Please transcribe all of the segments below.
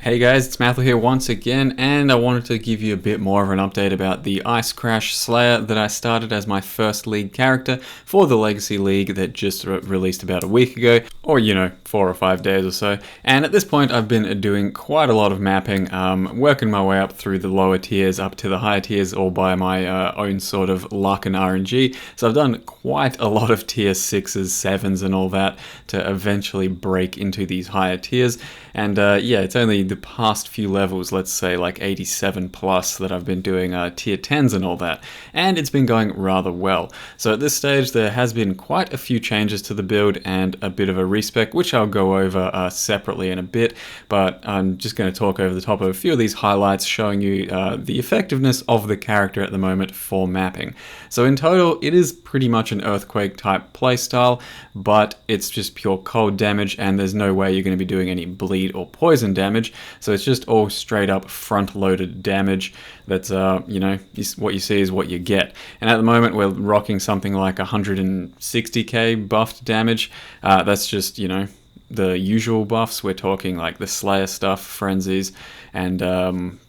Hey guys, it's Mathel here once again, and I wanted to give you a bit more of an update about the Ice Crash Slayer that I started as my first League character for the Legacy League that just released about a week ago, or 4 or 5 days or so. And at this point I've been doing quite a lot of mapping, working my way up through the lower tiers up to the higher tiers all by my own sort of luck and RNG. So I've done quite a lot of tier 6s, 7s and all that to eventually break into these higher tiers. And yeah, it's only the past few levels, let's say like 87 plus, that I've been doing tier 10s and all that, and it's been going rather well. So at this stage there has been quite a few changes to the build and a bit of a respec, which I'll go over separately in a bit, but I'm just going to talk over the top of a few of these highlights showing you the effectiveness of the character at the moment for mapping. So in total it is pretty much an earthquake type playstyle, but it's just pure cold damage and there's no way you're going to be doing any bleed or poison damage, so it's just all straight up front loaded damage. That's what you see is what you get. And at the moment we're rocking something like 160k buffed damage. That's just the usual buffs. We're talking like the Slayer stuff, frenzies, and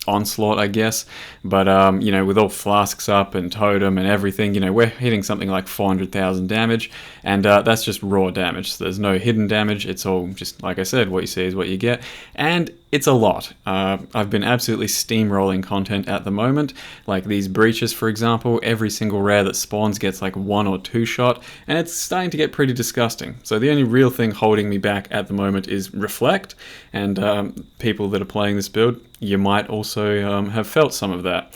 onslaught, I guess. But with all flasks up and totem and everything, we're hitting something like 400,000 damage, and that's just raw damage. So there's no hidden damage. It's all just, like I said, what you see is what you get, and it's a lot. I've been absolutely steamrolling content at the moment, like these breaches, for example. Every single rare that spawns gets like 1 or 2 shot, and it's starting to get pretty disgusting. So the only real thing holding me back at the moment is Reflect, and people that are playing this build, you might also have felt some of that.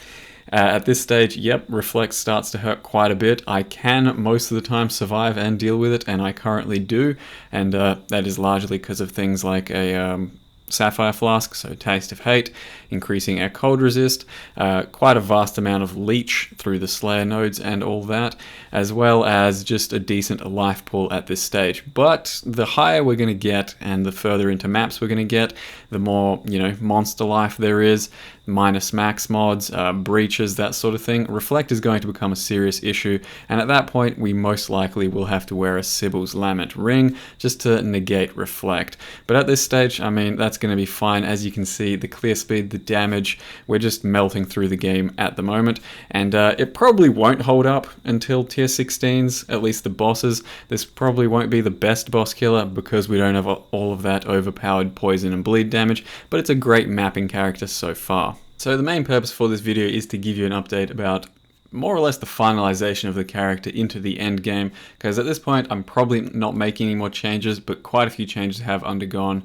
At this stage, yep, Reflect starts to hurt quite a bit. I can most of the time survive and deal with it, and I currently do, and that is largely because of things like a Sapphire Flask, so Taste of Hate, increasing our cold resist, quite a vast amount of leech through the Slayer nodes and all that, as well as just a decent life pool at this stage. But the higher we're going to get and the further into maps we're going to get, the more monster life there is, minus max mods, breaches, that sort of thing. Reflect is going to become a serious issue, and at that point we most likely will have to wear a Sybil's Lament ring just to negate Reflect. But at this stage, I mean, that's going to be fine. As you can see, the clear speed, the damage, we're just melting through the game at the moment, and it probably won't hold up until tier 16s, at least the bosses. This probably won't be the best boss killer because we don't have all of that overpowered poison and bleed damage, but it's a great mapping character so far. So the main purpose for this video is to give you an update about more or less the finalization of the character into the end game, because at this point I'm probably not making any more changes, but quite a few changes have undergone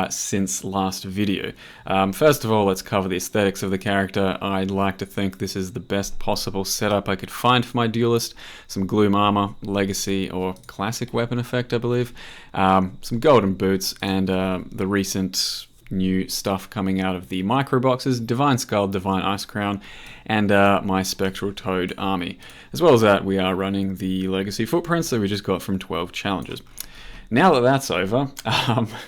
since last video. First of all, let's cover the aesthetics of the character. I'd like to think this is the best possible setup I could find for my duelist. Some gloom armor, legacy or classic weapon effect, I believe, some golden boots, and the recent new stuff coming out of the micro boxes, Divine Skull, Divine Ice Crown, and my Spectral Toad army. As well as that, we are running the Legacy Footprints that we just got from 12 challenges. Now that that's over,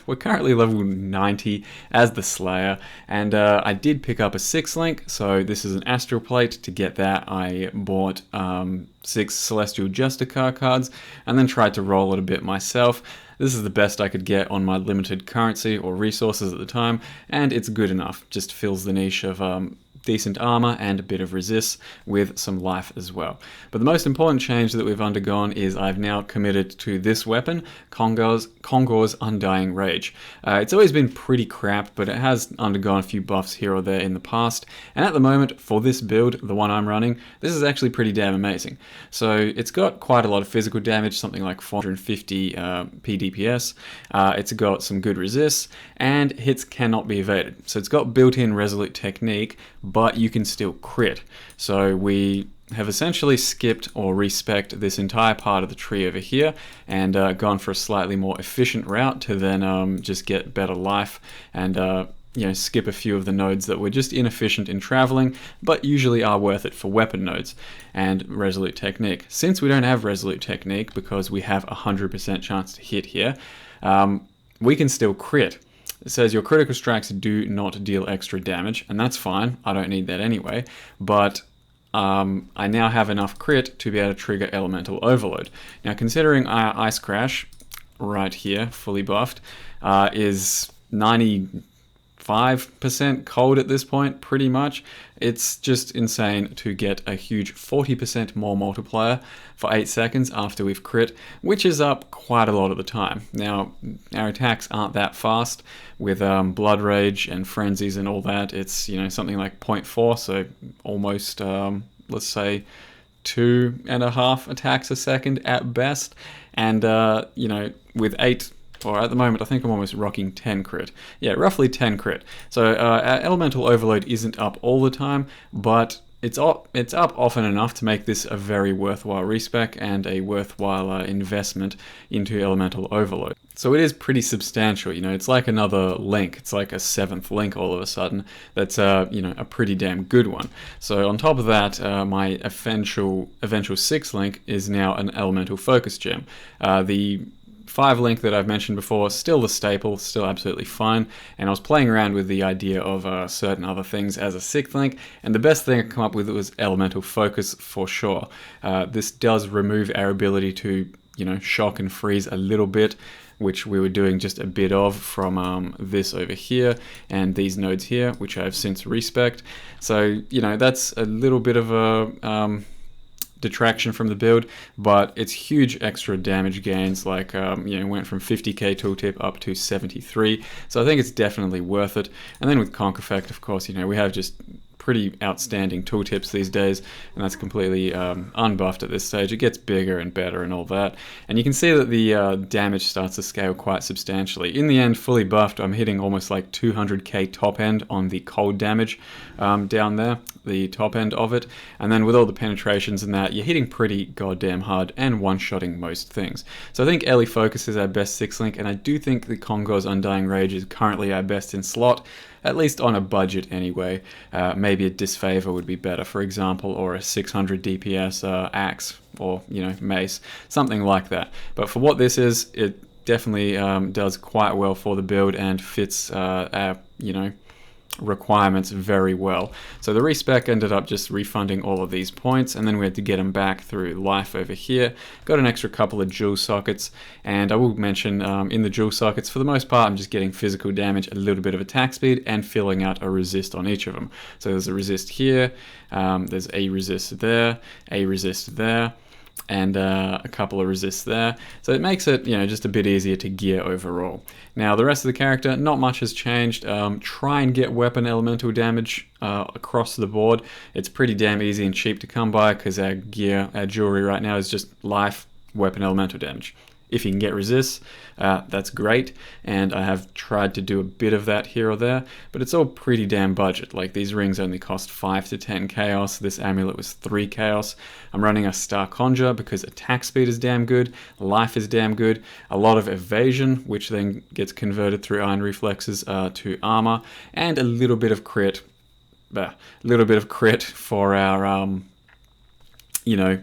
we're currently level 90 as the Slayer, and I did pick up a 6 link, so this is an Astral Plate. To get that, I bought 6 Celestial Justicar cards, and then tried to roll it a bit myself. This is the best I could get on my limited currency or resources at the time, and it's good enough. Just fills the niche of decent armor and a bit of resist with some life as well. But the most important change that we've undergone is I've now committed to this weapon, Kongor's Undying Rage. It's always been pretty crap, but it has undergone a few buffs here or there in the past, and at the moment for this build, the one I'm running, this is actually pretty damn amazing. So it's got quite a lot of physical damage, something like 450 PDPS. It's got some good resists, and hits cannot be evaded. So it's got built-in Resolute Technique, but you can still crit. So we have essentially skipped or respec'd this entire part of the tree over here and gone for a slightly more efficient route to then just get better life and skip a few of the nodes that were just inefficient in traveling, but usually are worth it for weapon nodes and Resolute Technique. Since we don't have Resolute Technique because we have 100% chance to hit here, we can still crit. It says your critical strikes do not deal extra damage, and that's fine. I don't need that anyway, but I now have enough crit to be able to trigger Elemental Overload. Now, considering our Ice Crash right here, fully buffed, is 90 5% cold at this point, pretty much. It's just insane to get a huge 40% more multiplier for 8 seconds after we've crit, which is up quite a lot of the time. Now, our attacks aren't that fast with Blood Rage and Frenzies and all that. It's, you know, something like 0.4, so almost, let's say, 2.5 attacks a second at best. And, you know, with 8, or at the moment, I think I'm almost rocking 10 crit. Yeah, roughly 10 crit. So our Elemental Overload isn't up all the time, but it's up often enough to make this a very worthwhile respec and a worthwhile investment into Elemental Overload. So it is pretty substantial, you know, it's like another link. It's like a 7th link all of a sudden. That's, you know, a pretty damn good one. So on top of that, my eventual 6th link is now an Elemental Focus Gem. The 5 link that I've mentioned before, still the staple, still absolutely fine, and I was playing around with the idea of certain other things as a 6th link, and the best thing I could come up with was Elemental Focus for sure. This does remove our ability to, you know, shock and freeze a little bit, which we were doing just a bit of from this over here and these nodes here, which I've since respec'd. So, you know, that's a little bit of a detraction from the build, but it's huge extra damage gains, like you know, went from 50k tooltip up to 73, so I think it's definitely worth it. And then with Conk Effect, of course, you know, we have just pretty outstanding tooltips these days, and that's completely unbuffed at this stage. It gets bigger and better and all that, and you can see that the damage starts to scale quite substantially. In the end, fully buffed, I'm hitting almost like 200k top end on the cold damage down there, the top end of it, and then with all the penetrations and that, you're hitting pretty goddamn hard and one-shotting most things. So I think Ellie Focus is our best 6th link, and I do think the Congo's Undying Rage is currently our best in slot, at least on a budget anyway. Maybe a Disfavor would be better, for example, or a 600 DPS axe, or, you know, mace, something like that. But for what this is, it definitely does quite well for the build and fits our, you know, requirements very well. So the respec ended up just refunding all of these points, and then we had to get them back through life over here. Got an extra couple of jewel sockets, and I will mention in the jewel sockets, for the most part, I'm just getting physical damage, a little bit of attack speed, and filling out a resist on each of them. So there's a resist here, there's a resist there, a resist there, and a couple of resists there. So it makes it, you know, just a bit easier to gear overall. Now the rest of the character, not much has changed. Try and get weapon elemental damage across the board. It's pretty damn easy and cheap to come by, because our gear, our jewelry right now is just life, weapon elemental damage. If you can get resists, that's great, and I have tried to do a bit of that here or there, but it's all pretty damn budget. Like, these rings only cost 5 to 10 chaos, this amulet was 3 chaos. I'm running a Star Conjure because attack speed is damn good, life is damn good, a lot of evasion, which then gets converted through iron reflexes to armor, and a little bit of crit, for our, you know,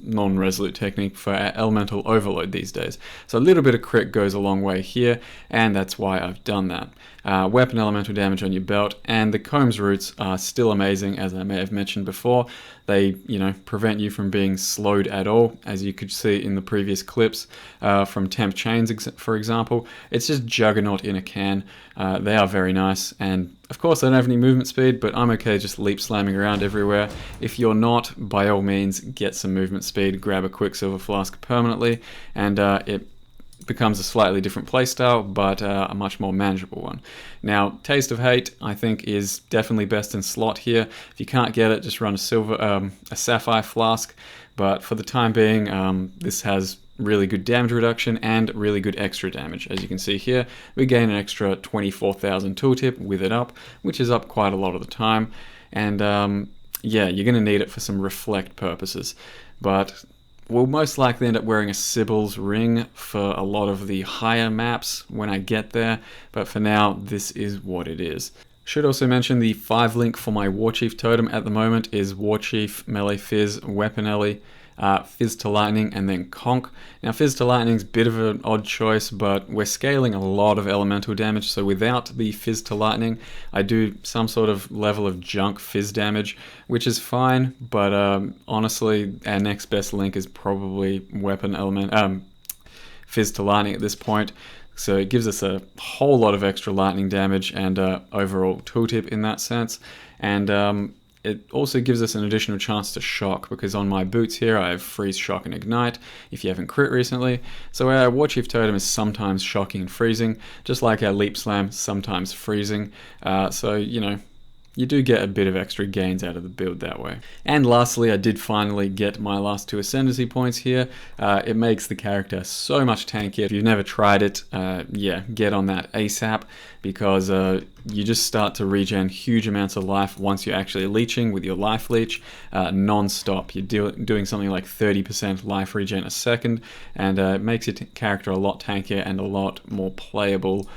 non-resolute technique for our elemental overload these days. So a little bit of crit goes a long way here, and that's why I've done that. Weapon elemental damage on your belt, and the Combs roots are still amazing, as I may have mentioned before. They, you know, prevent you from being slowed at all, as you could see in the previous clips from Temp Chains, for example. It's just Juggernaut in a can. They are very nice, and of course, I don't have any movement speed, but I'm okay just leap slamming around everywhere. If you're not, by all means, get some movement speed, grab a Quicksilver Flask permanently, and it becomes a slightly different playstyle, but a much more manageable one. Now, Taste of Hate, I think, is definitely best in slot here. If you can't get it, just run a Sapphire Flask, but for the time being, this has really good damage reduction and really good extra damage. As you can see here, we gain an extra 24,000 tooltip with it up, which is up quite a lot of the time, and yeah, you're going to need it for some reflect purposes, but we'll most likely end up wearing a Sibyl's ring for a lot of the higher maps when I get there, but for now, this is what it is. Should also mention the 5 link for my Warchief totem at the moment is Warchief, Melee Fizz, Weapon Ellie, Fizz to Lightning, and then Conk. Now, Fizz to Lightning's a bit of an odd choice, but we're scaling a lot of elemental damage, so without the Fizz to Lightning, I do some sort of level of junk Fizz damage, which is fine, but honestly, our next best link is probably Weapon Element, Fizz to Lightning at this point. So it gives us a whole lot of extra lightning damage and overall tooltip in that sense. And it also gives us an additional chance to shock, because on my boots here I have freeze, shock, and ignite if you haven't crit recently. So our war chief totem is sometimes shocking and freezing, just like our leap slam sometimes freezing. So you know, you do get a bit of extra gains out of the build that way. And lastly, I did finally get my last 2 ascendancy points here. It makes the character so much tankier. If you've never tried it, yeah, get on that ASAP, because you just start to regen huge amounts of life once you're actually leeching with your life leech non-stop. You're doing something like 30% life regen a second, and it makes your character a lot tankier and a lot more playable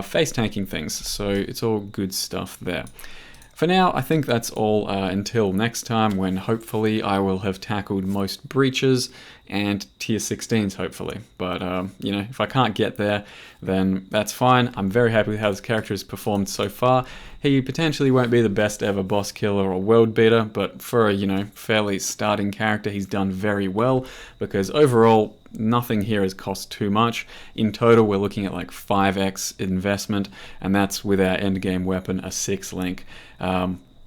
face tanking things. So it's all good stuff there. For now, I think that's all until next time, when hopefully I will have tackled most breaches and tier 16s, hopefully. But, you know, if I can't get there, then that's fine. I'm very happy with how this character has performed so far. He potentially won't be the best ever boss killer or world beater, but for a, you know, fairly starting character, he's done very well, because overall, nothing here has cost too much. In total, we're looking at like 5x investment, and that's with our endgame weapon, a 6 link.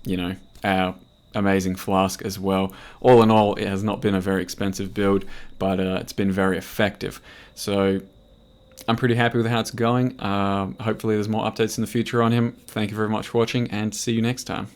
You know, our amazing flask as well. All in all, it has not been a very expensive build, but it's been very effective. So I'm pretty happy with how it's going. Hopefully there's more updates in the future on him. Thank you very much for watching, and see you next time.